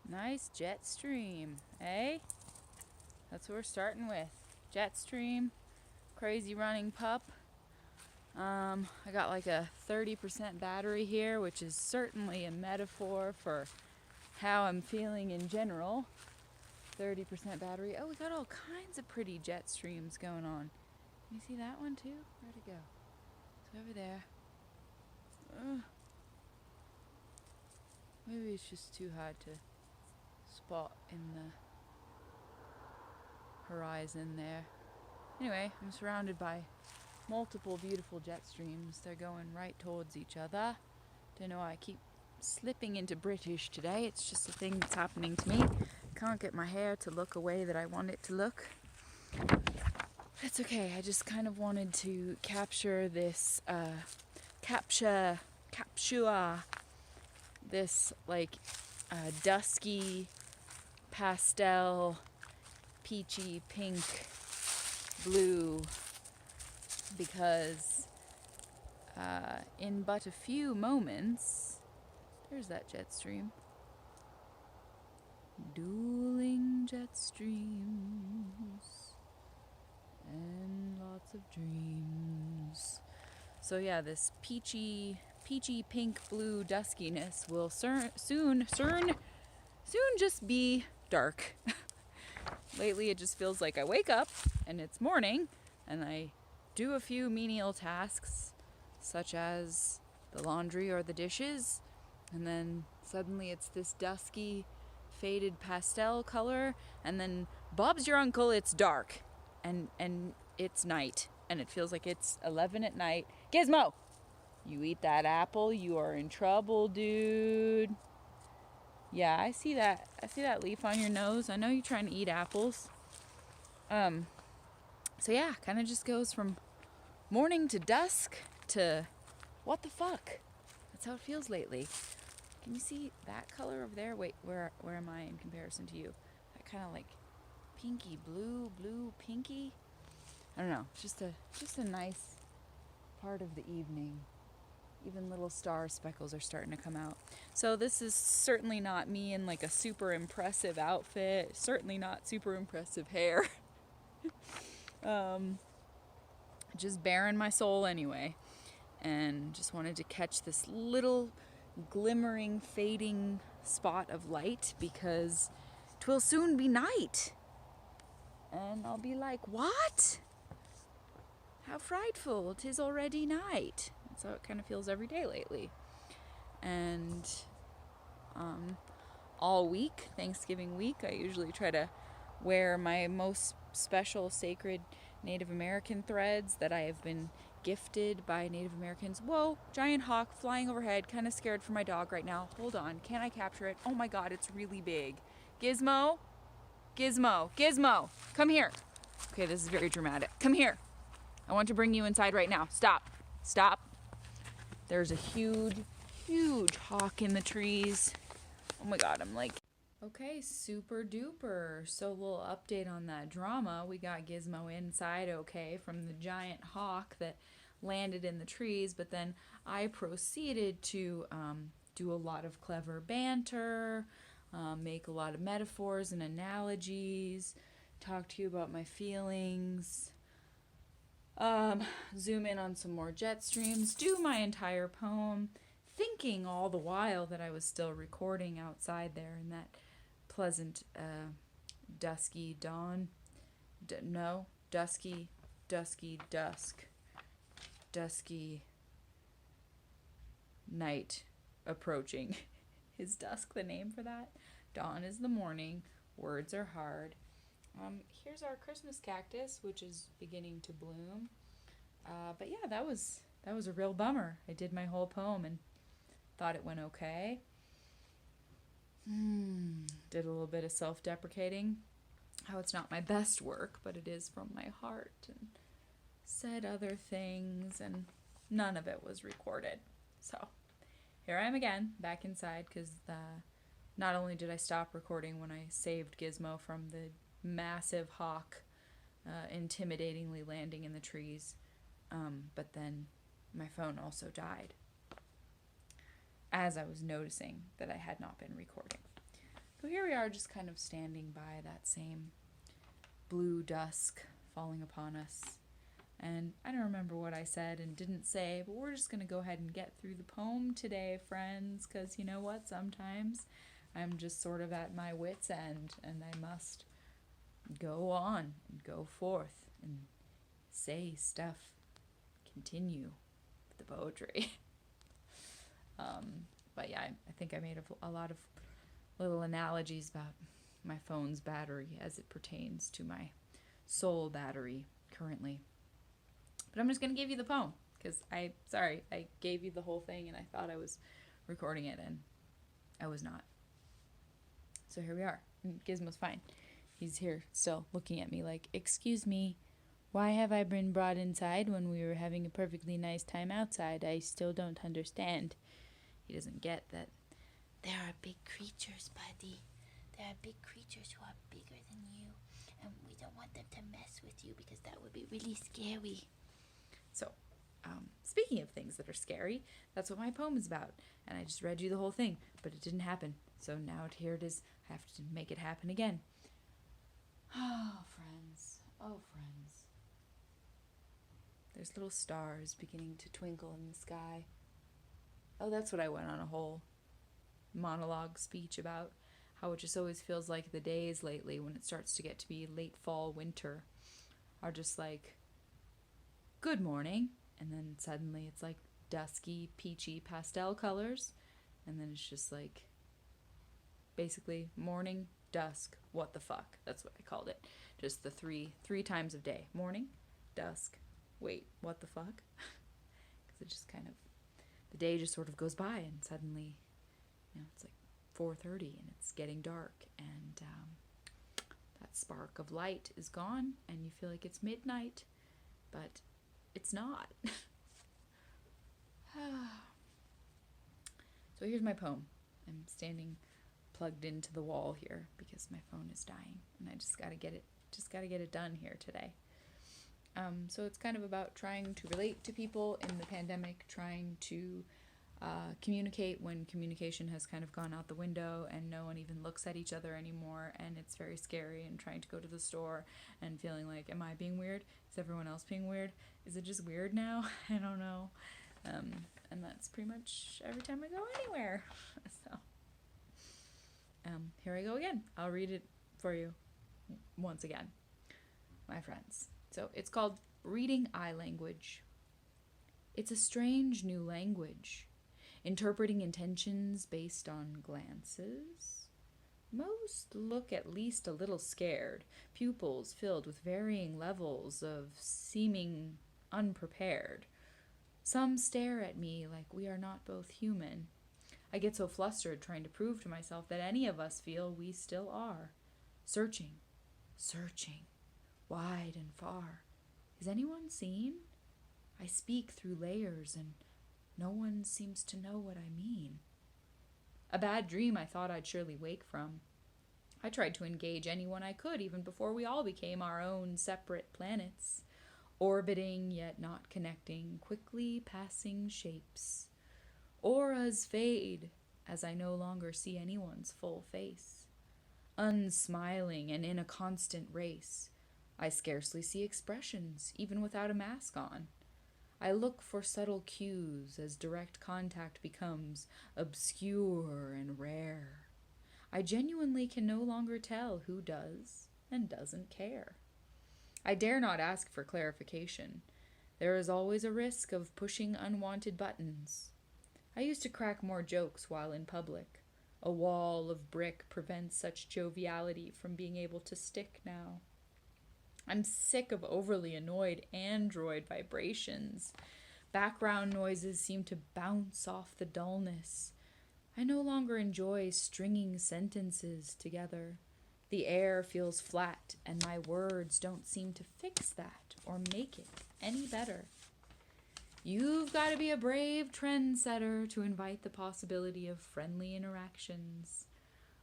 Nice jet stream, eh? That's what we're starting with. Jet stream, crazy running pup. I got like a 30% battery here, which is certainly a metaphor for how I'm feeling in general. 30% battery. Oh, we got all kinds of pretty jet streams going on. You see that one too? Where'd it go? It's over there. Maybe it's just too hard to spot in the horizon there. Anyway, I'm surrounded by multiple beautiful jet streams. They're going right towards each other. Don't know why I keep slipping into British today. It's just a thing that's happening to me. Can't get my hair to look a way that I want it to look. It's okay. I just kind of wanted to capture this, capture this like dusky pastel, peachy pink, blue, because in but a few moments, there's that jet stream. Dueling jet streams and lots of dreams. So yeah, this peachy pink blue duskiness will soon just be dark. Lately it just feels like I wake up and it's morning and I do a few menial tasks such as the laundry or the dishes, and then suddenly it's this dusky faded pastel color, and then Bob's your uncle, it's dark and it's night and it feels like it's 11 at night. Gizmo, you eat that apple, you are in trouble, dude. Yeah, I see that leaf on your nose. I know you're trying to eat apples. So yeah, kind of just goes from morning to dusk to what the fuck. That's how it feels lately. Can you see that color over there? Wait, where am I in comparison to you? That kind of like pinky blue, pinky. I don't know. It's just a nice part of the evening. Even little star speckles are starting to come out. So this is certainly not me in like a super impressive outfit. Certainly not super impressive hair. Just bearing my soul anyway. And just wanted to catch this little glimmering, fading spot of light because 'twill soon be night. And I'll be like, what? How frightful, 'tis already night. That's how it kind of feels every day lately. And all week, Thanksgiving week, I usually try to wear my most special sacred Native American threads that I have been gifted by Native Americans. Whoa, giant hawk flying overhead. Kind of scared for my dog right now. Hold on, can I capture it? Oh my god, it's really big. Gizmo, come here. Okay, this is very dramatic. Come here. I want to bring you inside right now. Stop. There's a huge hawk in the trees. Oh my god, I'm like, okay, super duper. So a little update on that drama. We got Gizmo inside okay from the giant hawk that landed in the trees, but then I proceeded to do a lot of clever banter, make a lot of metaphors and analogies, talk to you about my feelings, zoom in on some more jet streams, do my entire poem, thinking all the while that I was still recording outside there in that pleasant dusky dawn. Dusky night approaching. Is dusk the name for that? Dawn is the morning. Words are hard. Here's our Christmas cactus, which is beginning to bloom. But yeah, that was a real bummer. I did my whole poem and thought it went okay. Did a little bit of self-deprecating. How it's not my best work, but it is from my heart, and said other things, and none of it was recorded. So here I am again, back inside, because not only did I stop recording when I saved Gizmo from the massive hawk intimidatingly landing in the trees, but then my phone also died as I was noticing that I had not been recording. So here we are, just kind of standing by that same blue dusk falling upon us. And I don't remember what I said and didn't say, but we're just going to go ahead and get through the poem today, friends, because you know what? Sometimes I'm just sort of at my wit's end, and I must go on and go forth and say stuff, continue with the poetry. But yeah, I think I made a lot of little analogies about my phone's battery as it pertains to my soul battery currently. But I'm just going to give you the poem, because I gave you the whole thing and I thought I was recording it, and I was not. So here we are. Gizmo's fine. He's here still looking at me like, excuse me, why have I been brought inside when we were having a perfectly nice time outside? I still don't understand. He doesn't get that there are big creatures, buddy. There are big creatures who are bigger than you, and we don't want them to mess with you because that would be really scary. So, speaking of things that are scary, that's what my poem is about. And I just read you the whole thing, but it didn't happen. So now here it is. I have to make it happen again. Oh, friends. Oh, friends. There's little stars beginning to twinkle in the sky. Oh, that's what I went on a whole monologue speech about. How it just always feels like the days lately, when it starts to get to be late fall, winter, are just like, good morning, and then suddenly it's like dusky, peachy pastel colors, and then it's just like basically morning, dusk, what the fuck. That's what I called it. Just the three times of day. Morning, dusk, wait, what the fuck? Because it just kind of, the day just sort of goes by, and suddenly, it's like 4:30 and it's getting dark, and that spark of light is gone, and you feel like it's midnight, but it's not. So here's my poem. I'm standing plugged into the wall here because my phone is dying, and I just gotta get it done here today. So it's kind of about trying to relate to people in the pandemic, trying to communicate when communication has kind of gone out the window and no one even looks at each other anymore, and it's very scary, and trying to go to the store and feeling like, am I being weird? Is everyone else being weird? Is it just weird now? I don't know. And that's pretty much every time I go anywhere. So here I go again. I'll read it for you once again, my friends. So it's called Reading Eye Language. It's a strange new language, interpreting intentions based on glances. Most look at least a little scared, pupils filled with varying levels of seeming unprepared. Some stare at me like we are not both human. I get so flustered trying to prove to myself that any of us feel we still are. Searching, wide and far. Is anyone seen? I speak through layers, and no one seems to know what I mean. A bad dream I thought I'd surely wake from. I tried to engage anyone I could even before we all became our own separate planets, orbiting yet not connecting, quickly passing shapes. Auras fade as I no longer see anyone's full face. Unsmiling and in a constant race, I scarcely see expressions, even without a mask on. I look for subtle cues as direct contact becomes obscure and rare. I genuinely can no longer tell who does and doesn't care. I dare not ask for clarification. There is always a risk of pushing unwanted buttons. I used to crack more jokes while in public. A wall of brick prevents such joviality from being able to stick now. I'm sick of overly annoyed android vibrations. Background noises seem to bounce off the dullness. I no longer enjoy stringing sentences together. The air feels flat, and my words don't seem to fix that or make it any better. You've got to be a brave trendsetter to invite the possibility of friendly interactions.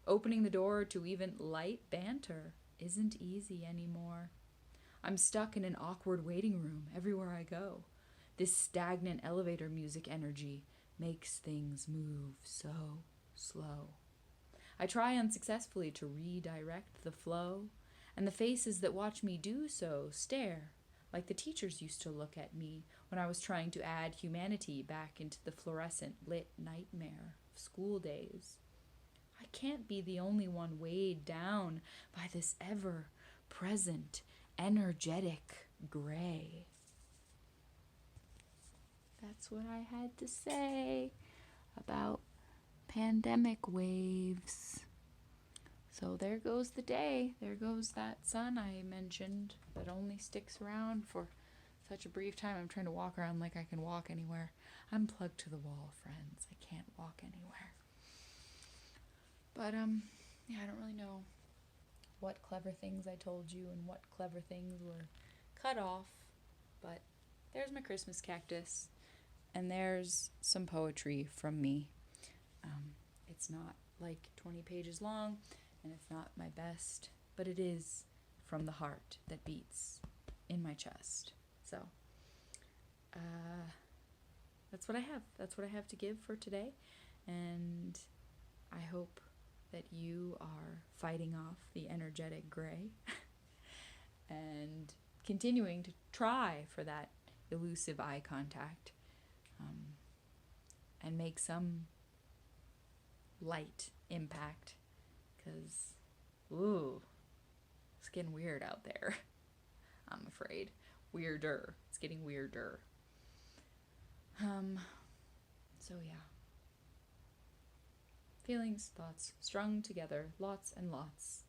Opening the door to even light banter isn't easy anymore. I'm stuck in an awkward waiting room everywhere I go. This stagnant elevator music energy makes things move so slow. I try unsuccessfully to redirect the flow, and the faces that watch me do so stare, like the teachers used to look at me when I was trying to add humanity back into the fluorescent lit nightmare of school days. I can't be the only one weighed down by this ever present, energetic gray. That's what I had to say about pandemic waves. So there goes the day. There goes that sun I mentioned that only sticks around for such a brief time. I'm trying to walk around like I can walk anywhere. I'm plugged to the wall, friends. I can't walk anywhere. But yeah, I don't really know what clever things I told you and what clever things were cut off, but there's my Christmas cactus, and there's some poetry from me. It's not like 20 pages long, and it's not my best, but it is from the heart that beats in my chest. So, that's what I have. That's what I have to give for today, and I hope that you are fighting off the energetic gray and continuing to try for that elusive eye contact, and make some light impact, because, ooh, it's getting weird out there. I'm afraid. Weirder. It's getting weirder. So yeah. Feelings, thoughts, strung together, lots and lots.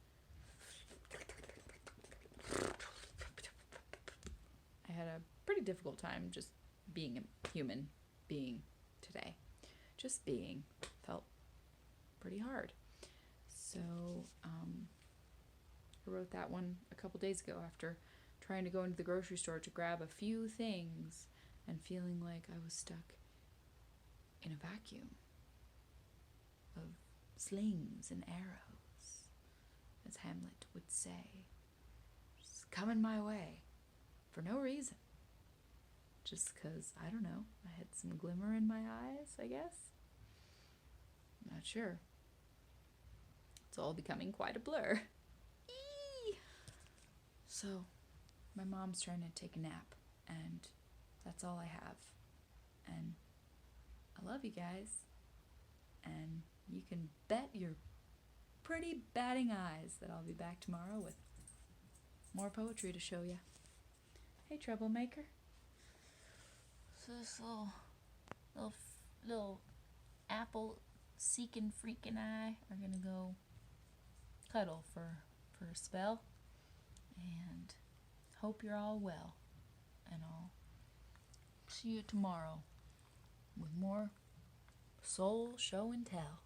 I had a pretty difficult time just being a human being today. Just being felt pretty hard. So, I wrote that one a couple days ago after trying to go into the grocery store to grab a few things and feeling like I was stuck in a vacuum of slings and arrows, as Hamlet would say, just coming my way for no reason. Just because, I don't know, I had some glimmer in my eyes, I guess. I'm not sure. It's all becoming quite a blur. Eee! So, my mom's trying to take a nap, and that's all I have. And I love you guys. And you can bet your pretty batting eyes that I'll be back tomorrow with more poetry to show you. Hey, troublemaker. So this little apple seeking freaking eye are gonna go cuddle for a spell, and hope you're all well, and I'll see you tomorrow with more soul show and tell.